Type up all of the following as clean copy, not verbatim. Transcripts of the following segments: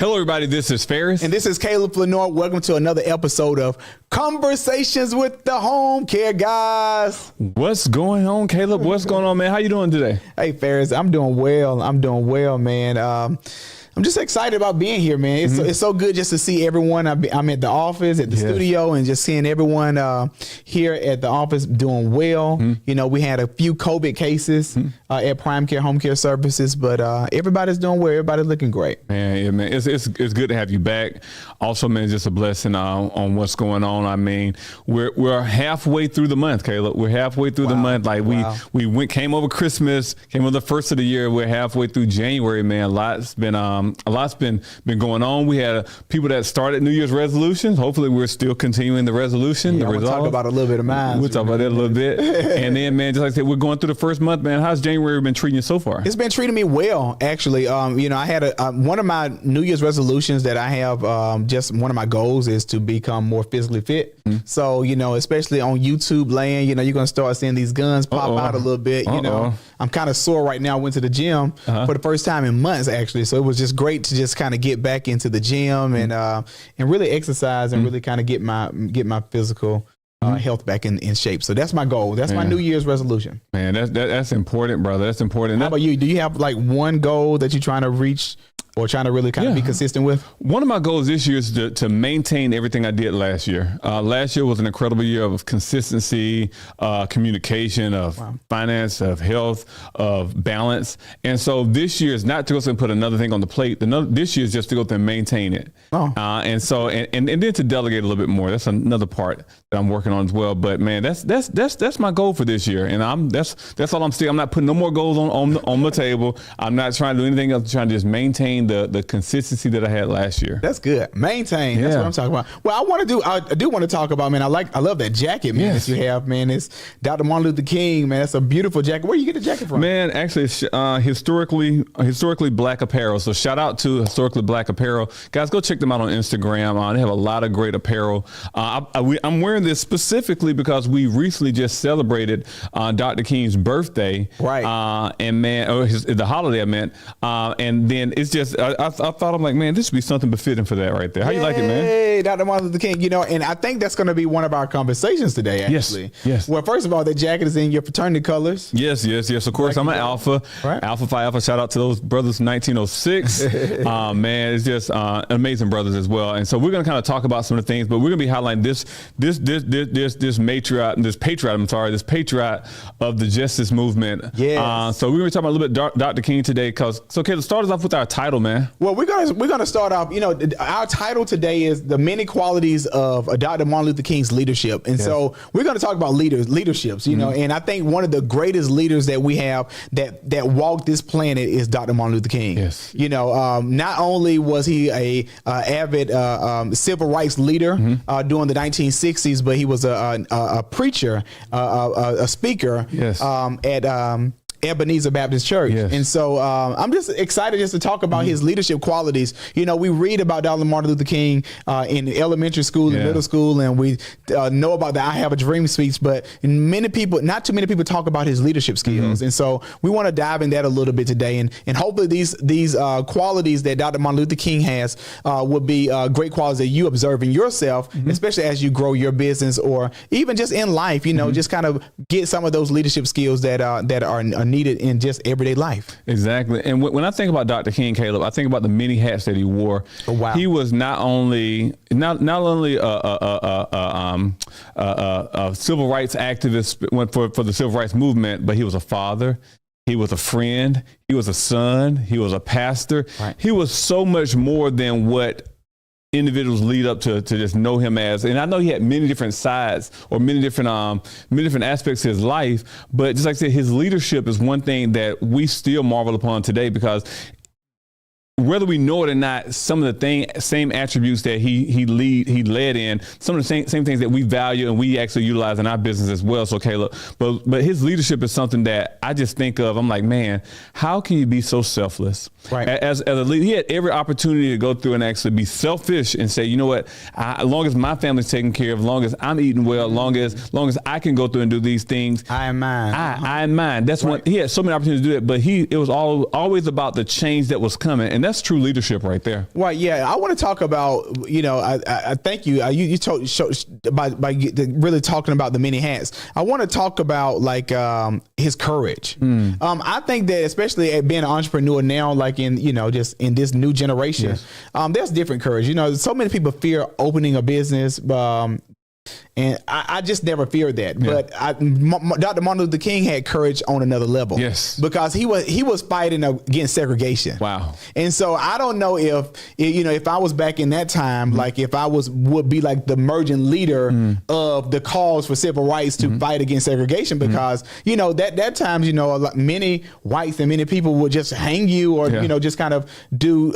Hello, everybody. This is Ferris. And this is Caleb Lenore. Welcome to another episode of Conversations with the Homecare Guyz. What's going on, Caleb? What's going on, man? How you doing today? Hey, Ferris. I'm doing well, man. I'm just excited about being here, man. It's so good just to see everyone. I'm at the office, at the studio, and just seeing everyone here at the office doing well. You know, we had a few COVID cases at Prime Care Home Care Services, but everybody's doing well. Everybody's looking great. Man, it's good to have you back. Also, man, just a blessing on what's going on. I mean, we're halfway through the month, Caleb. We're halfway through the month. Like we came over Christmas, came over the first of the year. We're halfway through January, man. A lot's been going on. We had people that started New Year's resolutions. Hopefully, we're still continuing the resolution. Yeah, we'll talk about a little bit of mine. We'll talk about that a little bit. And then, man, just like I said, we're going through the first month, man. How's January been treating you so far? It's been treating me well, actually. You know, I had one of my New Year's resolutions that I have. Just one of my goals is to become more physically fit. So, you know, especially on YouTube land, you know, you're gonna start seeing these guns pop out a little bit. You know, I'm kind of sore right now. I went to the gym for the first time in months, actually. So it was just great to just kind of get back into the gym and really exercise and really kind of get my physical health back in shape. So that's my goal. That's my New Year's resolution. Man, that's important, brother. That's important. How about you? Do you have like one goal that you're trying to reach or trying to really kind of be consistent with? One of my goals this year is to maintain everything I did last year. Last year was an incredible year of consistency, communication, of finance, of health, of balance. And so this year is not to go and put another thing on the plate. This year is just to go and maintain it. And so and then to delegate a little bit more. That's another part that I'm working on as well. But man, that's my goal for this year. And that's all I'm saying. I'm not putting no more goals on the table. I'm not trying to do anything else. I'm trying to just maintain the consistency that I had last year. That's good. Maintain. That's what I'm talking about. Well, I do want to talk about, man. I love that jacket, man, that you have, man. It's Dr. Martin Luther King, man. That's a beautiful jacket. Where you get the jacket from? Man, actually, historically Black apparel. So shout out to Historically Black Apparel. Guys, go check them out on Instagram. They have a lot of great apparel. I'm wearing this specifically because we recently just celebrated Dr. King's birthday. Right. And man, the holiday I meant. And then it's just, I thought, I'm like, man, this should be something befitting for that right there. How you like it, man? Hey, Dr. Martin Luther King. You know, and I think that's going to be one of our conversations today, actually. Yes. Well, first of all, the jacket is in your fraternity colors. Yes. Of course, I'm an Alpha. Right. Alpha Phi Alpha. Shout out to those brothers from 1906. Man, it's just amazing brothers as well. And so we're going to kind of talk about some of the things, but we're going to be highlighting this patriot of the justice movement. Yes. So we're going to talk about a little bit Dr. King today. Okay, let's start us off with our title, man. Well, we're gonna start off. You know, our title today is the many qualities of Dr. Martin Luther King's leadership, and so we're gonna talk about leaderships. You know, and I think one of the greatest leaders that we have that walked this planet is Dr. Martin Luther King. Yes. You know, not only was he a avid civil rights leader during the 1960s, but he was a preacher, a speaker at Ebenezer Baptist Church. And so I'm just excited just to talk about his leadership qualities. You know, we read about Dr. Martin Luther King in elementary school and middle school, and we know about the I Have a Dream speech, but not too many people talk about his leadership skills. And so we want to dive in that a little bit today. And hopefully these qualities that Dr. Martin Luther King has will be great qualities that you observe in yourself, especially as you grow your business or even just in life, you know, just kind of get some of those leadership skills that are needed in just everyday life. Exactly. And when I think about Dr. King, Caleb, I think about the many hats that he wore. He was not only a civil rights activist for the civil rights movement, but he was a father. He was a friend. He was a son. He was a pastor. Right. He was so much more than what individuals lead up to just know him as. And I know he had many different sides or many different aspects of his life, but just like I said, his leadership is one thing that we still marvel upon today, because whether we know it or not, some of the same attributes that he led in, some of the same things that we value and we actually utilize in our business as well. So Caleb, but his leadership is something that I just think of. I'm like, man, how can you be so selfless? Right. As a leader, he had every opportunity to go through and actually be selfish and say, you know what, as long as my family's taken care of, as long as I'm eating well, as long as I can go through and do these things, I am mine. I am mine. That's right. He had so many opportunities to do it, but it was always about the change that was coming. And that's true leadership right there. Right. Yeah. I want to talk about, I thank you. You told by really talking about the many hats. I want to talk about like his courage. I think that especially at being an entrepreneur now, like in, just in this new generation, there's different courage. So many people fear opening a business. And I just never feared that. But Dr. Martin Luther King had courage on another level. Yes. Because he was fighting against segregation. Wow. And so I don't know if I was back in that time, like if I would be like the emerging leader of the cause for civil rights to fight against segregation, because, that times, many whites and many people would just hang you or, just kind of do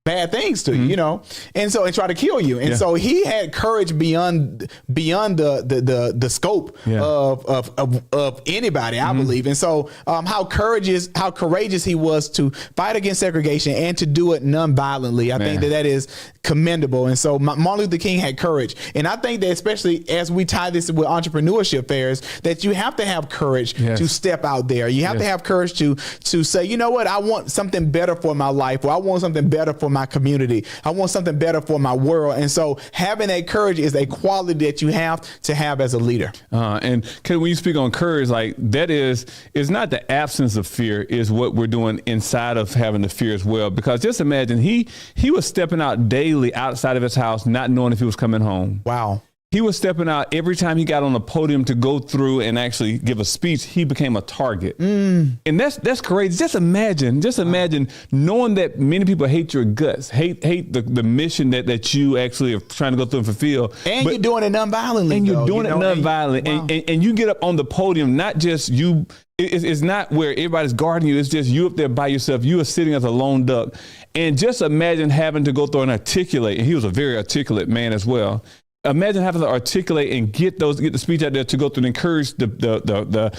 bad things to you, and try to kill you. And so he had courage beyond the scope of anybody, I believe. And so how courageous he was to fight against segregation and to do it non-violently. I think that is commendable. And so Martin Luther King had courage. And I think that especially as we tie this with entrepreneurship fairs, that you have to have courage to step out there. You have to have courage to say, you know what, I want something better for my life, or I want something better for my community. I want something better for my world. And so having that courage is a quality that you have to have as a leader. And when you speak on courage, like that is not the absence of fear, is what we're doing inside of having the fear as well. Because just imagine he was stepping out daily outside of his house, not knowing if he was coming home. Wow. He was stepping out every time he got on the podium to go through and actually give a speech. He became a target. And that's courageous. Just imagine knowing that many people hate your guts, hate the mission that you actually are trying to go through and fulfill. And you're doing it nonviolently. And you're doing it nonviolently. And you get up on the podium, not just you. It's not where everybody's guarding you. It's just you up there by yourself. You are sitting as a lone duck. And just imagine having to go through and articulate. And he was a very articulate man as well. Imagine having to articulate and get the speech out there to go through and encourage the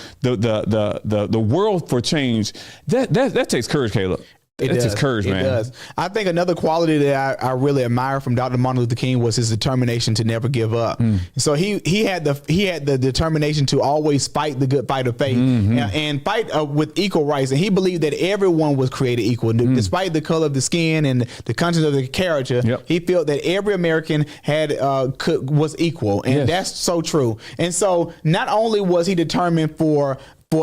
world for change. That takes courage, Caleb. It takes courage, man. It does. I think another quality that I really admire from Dr. Martin Luther King was his determination to never give up. So he had the determination to always fight the good fight of faith and fight with equal rights. And he believed that everyone was created equal, despite the color of the skin and the content of the character. He felt that every American was equal, and that's so true. And so not only was he determined for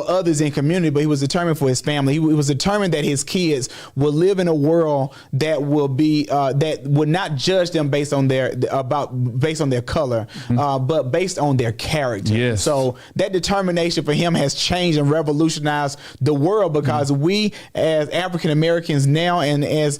others in community, but he was determined for his family. He was determined that his kids will live in a world that will be that would not judge them based on their color, but based on their character. Yes. So that determination for him has changed and revolutionized the world, because we as African Americans now, and as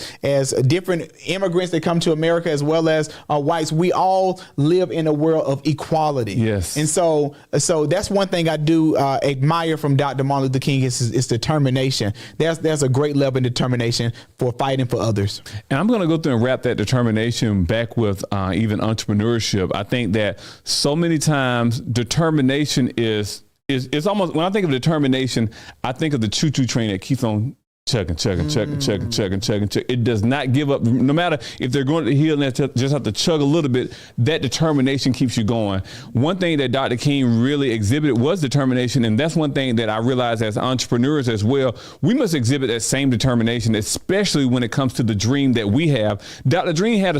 different immigrants that come to America, as well as whites, we all live in a world of equality. Yes. And so that's one thing I do admire from Dr. Martin Luther King is determination. There's a great level of determination for fighting for others. And I'm going to go through and wrap that determination back with even entrepreneurship. I think that so many times determination is almost, when I think of determination, I think of the choo-choo train that keeps on chugging. It does not give up. No matter if they're going to the hill and they just have to chug a little bit, that determination keeps you going. One thing that Dr. King really exhibited was determination. And that's one thing that I realized as entrepreneurs as well. We must exhibit that same determination, especially when it comes to the dream that we have. Dr. King had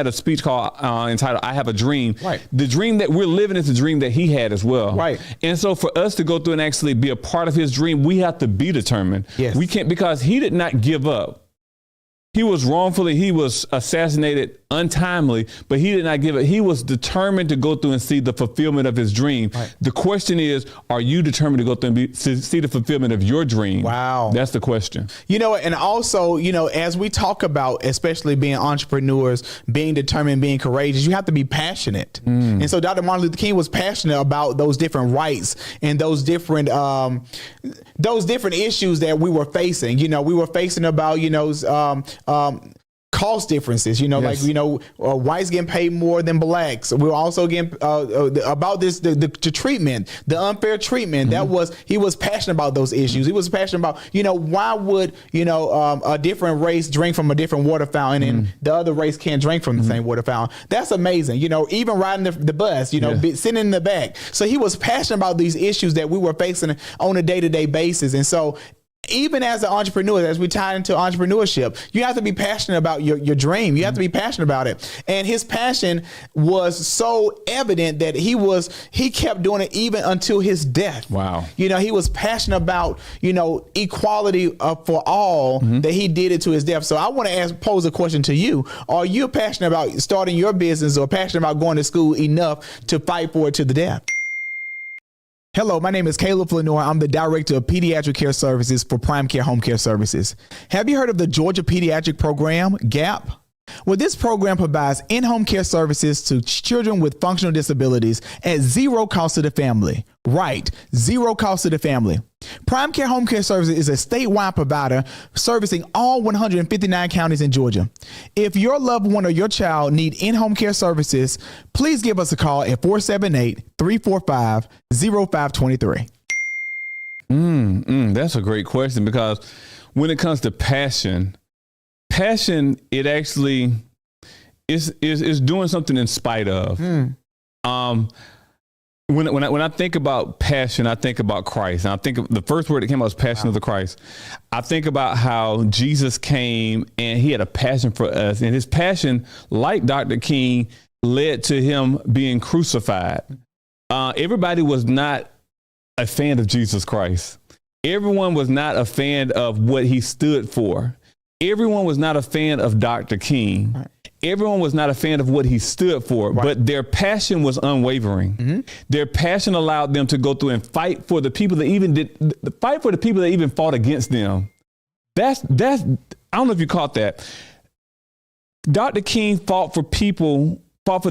a speech called entitled, "I Have a Dream." Right. The dream that we're living is the dream that he had as well. Right. And so for us to go through and actually be a part of his dream, we have to be determined. Yes. We can't, because he did not give up. He was assassinated untimely, but he did not give it. He was determined to go through and see the fulfillment of his dream. Right. The question is, are you determined to go through and see the fulfillment of your dream? Wow. That's the question. And also, as we talk about, especially being entrepreneurs, being determined, being courageous, you have to be passionate. And so Dr. Martin Luther King was passionate about those different rights and those different issues that we were facing. We were facing about, cost differences, Yes. like, whites getting paid more than blacks. We were also getting about this, the treatment, the unfair treatment. He was passionate about those issues. He was passionate about, why would, a different race drink from a different water fountain and the other race can't drink from the same water fountain. That's amazing. Even riding the bus, sitting in the back. So he was passionate about these issues that we were facing on a day-to-day basis. And so even as an entrepreneur, as we tie into entrepreneurship, you have to be passionate about your dream. You have to be passionate about it. And his passion was so evident that he kept doing it even until his death. Wow. You know, he was passionate about, equality for all, that he did it to his death. So I want to pose a question to you. Are you passionate about starting your business or passionate about going to school enough to fight for it to the death? Hello, my name is Caleb Flanor. I'm the Director of Pediatric Care Services for Prime Care Home Care Services. Have you heard of the Georgia Pediatric Program, GAP? Well, this program provides in-home care services to children with functional disabilities at zero cost to the family. Right, zero cost to the family. Prime Care Home Care Services is a statewide provider servicing all 159 counties in Georgia. If your loved one or your child need in-home care services, please give us a call at 478-345-0523. That's a great question, because when it comes to passion, it actually is doing something in spite of. When I think about passion, I think about Christ. And I think the first word that came out was passion of the Christ. I think about how Jesus came and he had a passion for us. And his passion, like Dr. King, led to him being crucified. Everybody was not a fan of Jesus Christ. Everyone was not a fan of what he stood for. Everyone was not a fan of Dr. King. Right. Everyone was not a fan of what he stood for, right. But their passion was unwavering. Their passion allowed them to go through and fight for the people that even fought against them. That's I don't know if you caught that. Dr. King fought for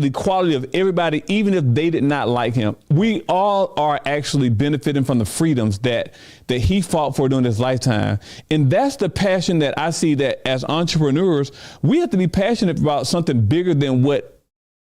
the equality of everybody, even if they did not like him. We all are actually benefiting from the freedoms that he fought for during his lifetime. And that's the passion that I see, that as entrepreneurs, we have to be passionate about something bigger than what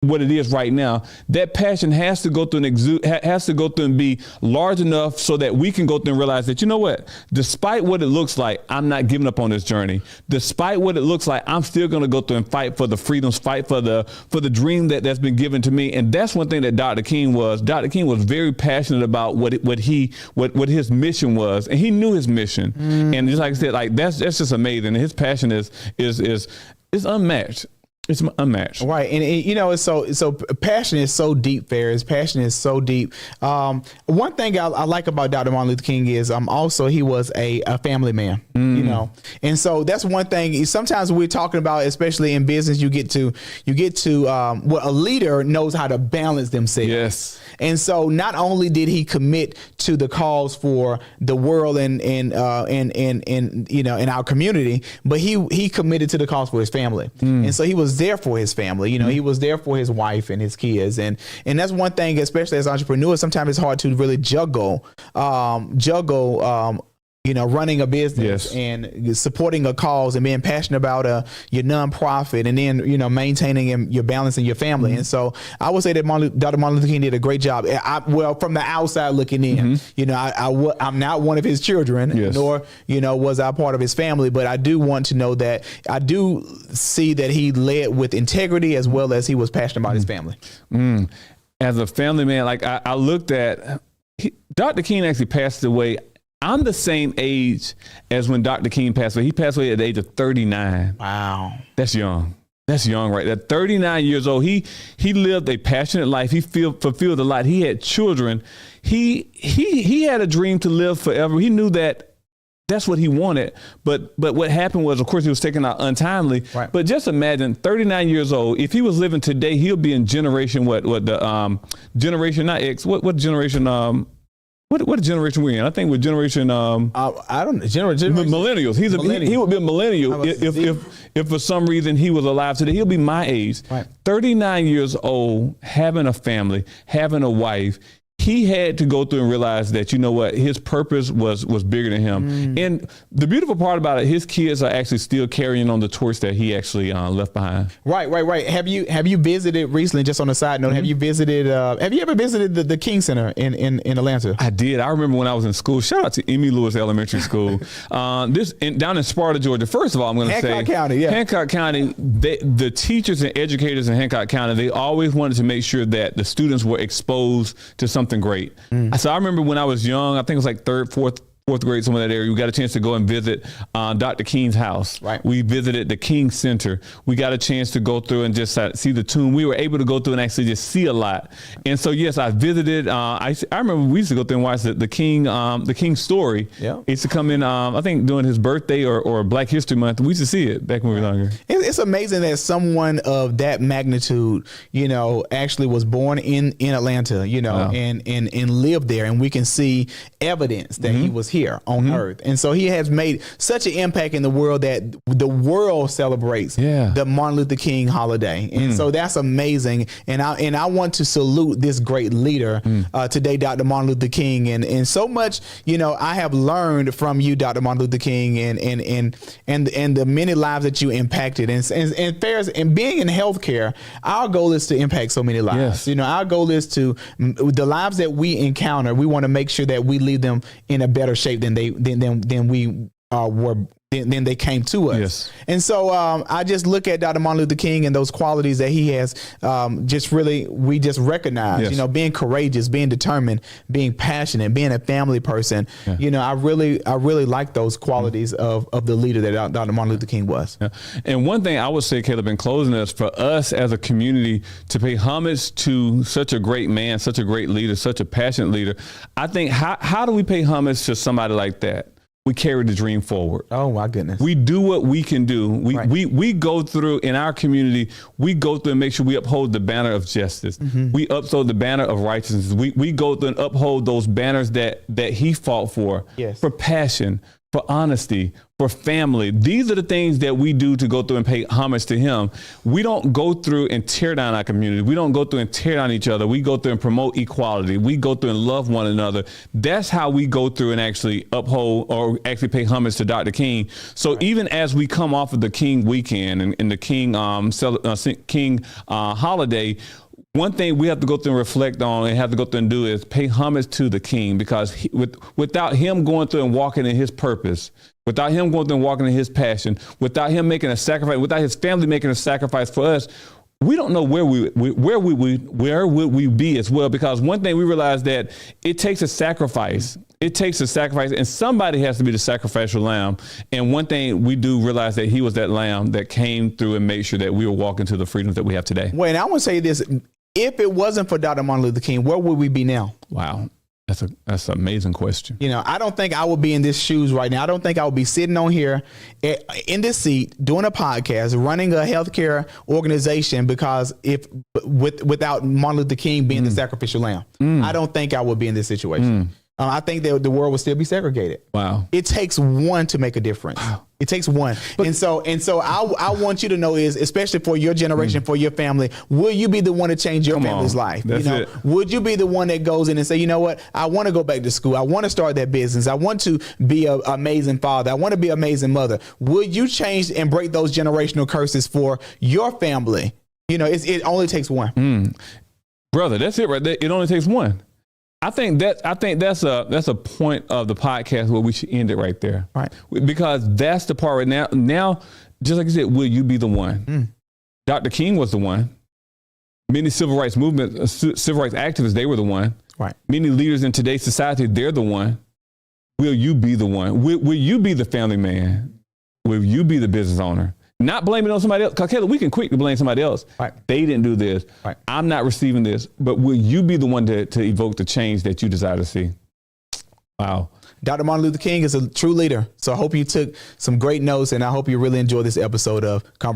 it is right now. That passion has to go through and be large enough so that we can go through and realize that, you know what, despite what it looks like, I'm not giving up on this journey. Despite what it looks like, I'm still going to go through and fight for the freedoms, fight for the dream that's been given to me. And that's one thing that Dr. King was. Dr. King was very passionate about what his mission was, and he knew his mission. And just like I said, like that's just amazing. And his passion is unmatched. It's unmatched. Right. And it's so passion is so deep, Ferris. Passion is so deep. One thing I like about Dr. Martin Luther King is also he was a family man, and so that's one thing. Sometimes we're talking about, especially in business, you get to what a leader knows how to balance themselves. Yes. And so not only did he commit to the cause for the world and in our community, but he committed to the cause for his family. And so he was there for his family. He was there for his wife and his kids. And that's one thing, especially as entrepreneurs, sometimes it's hard to really juggle running a business, yes, and supporting a cause and being passionate about your nonprofit, and then, maintaining your balance in your family. And so I would say that Dr. Martin Luther King did a great job. From the outside looking in, I'm not one of his children, yes, nor, was I part of his family, but I do want to know that I do see that he led with integrity as well as he was passionate about his family. As a family man, like I looked at, Dr. King actually passed away. I'm the same age as when Dr. King passed away. He passed away at the age of 39. Wow. That's young. That's young, right? At 39 years old, he lived a passionate life. He fulfilled a lot. He had children. He had a dream to live forever. He knew that that's what he wanted. But what happened was, of course, he was taken out untimely. Right. But just imagine, 39 years old, if he was living today, he'll be in generation, generation, not X, what generation, what generation we're in? I think we're generation. I don't know. Generation millennials. He would be a millennial if for some reason he was alive today. He'll be my age. Right. 39 years old, having a family, having a wife. He had to go through and realize that, his purpose was bigger than him. And the beautiful part about it, his kids are actually still carrying on the torch that he actually left behind. Right. Have you visited recently, just on a side note, have you ever visited the King Center in Atlanta? I did. I remember when I was in school. Shout out to Emmy Lewis Elementary School. Down in Sparta, Georgia. First of all, I'm going to say Hancock County, the teachers and educators in Hancock County, they always wanted to make sure that the students were exposed to something great. So I remember when I was young, I think it was like fourth grade, somewhere in that area. We got a chance to go and visit Dr. King's house. Right. We visited the King Center. We got a chance to go through and just see the tomb. We were able to go through and actually just see a lot. And so, yes, I visited. I remember we used to go through and watch the King story. Yeah. It used to come in, I think, during his birthday or Black History Month. We used to see it back when we were younger. It's amazing that someone of that magnitude, actually was born in Atlanta, Wow. and lived there. And we can see evidence that he was here on earth. And so he has made such an impact in the world that the world celebrates the Martin Luther King holiday. And so that's amazing. And I want to salute this great leader today, Dr. Martin Luther King. And so much, I have learned from you, Dr. Martin Luther King, and the many lives that you impacted. And being in healthcare, our goal is to impact so many lives. Yes. Our goal is to the lives that we encounter, we want to make sure that we leave them in a better shape than we were. Then they came to us. Yes. And so I just look at Dr. Martin Luther King and those qualities that he has we just recognize, Yes. Being courageous, being determined, being passionate, being a family person. I really like those qualities of the leader that Dr. Martin Luther King was. Yeah. And one thing I would say, Caleb, in closing is for us as a community to pay homage to such a great man, such a great leader, such a passionate leader. I think how do we pay homage to somebody like that? We carry the dream forward. Oh my goodness. We do what we can do. We go through in our community, we go through and make sure we uphold the banner of justice. We uphold the banner of righteousness. We go through and uphold those banners that he fought for, for passion, for honesty, for family. These are the things that we do to go through and pay homage to him. We don't go through and tear down our community. We don't go through and tear down each other. We go through and promote equality. We go through and love one another. That's how we go through and actually uphold or actually pay homage to Dr. King. So even as we come off of the King weekend and the King holiday, one thing we have to go through and reflect on and have to go through and do is pay homage to the King, because without him going through and walking in his purpose, without him going through and walking in his passion, without him making a sacrifice, without his family making a sacrifice for us, we don't know where would we be as well. Because one thing we realize that it takes a sacrifice. It takes a sacrifice, and somebody has to be the sacrificial lamb. And one thing we do realize that he was that lamb that came through and made sure that we were walking to the freedoms that we have today. Well, and I want to say this. If it wasn't for Dr. Martin Luther King, where would we be now? Wow. That's an amazing question. I don't think I would be in this shoes right now. I don't think I would be sitting on here in this seat doing a podcast, running a healthcare organization, because without Martin Luther King being the sacrificial lamb, I don't think I would be in this situation. I think that the world would still be segregated. Wow. It takes one to make a difference. Wow. It takes one. And so I want you to know is, especially for your generation, for your family, will you be the one to change your family's life? That's it. Would you be the one that goes in and say, you know what, I want to go back to school. I want to start that business. I want to be an amazing father. I want to be an amazing mother. Would you change and break those generational curses for your family? It only takes one. Brother, that's it right there. It only takes one. I think that's a point of the podcast where we should end it right there. Right. Because that's the part right now. Now, just like you said, will you be the one? Dr. King was the one. Many civil rights activists, they were the one. Right. Many leaders in today's society, they're the one. Will you be the one? Will you be the family man? Will you be the business owner? Not blaming it on somebody else. Because Caleb, we can quickly blame somebody else. Right. They didn't do this. Right. I'm not receiving this. But will you be the one to evoke the change that you desire to see? Wow. Dr. Martin Luther King is a true leader. So I hope you took some great notes, and I hope you really enjoyed this episode of Conversation.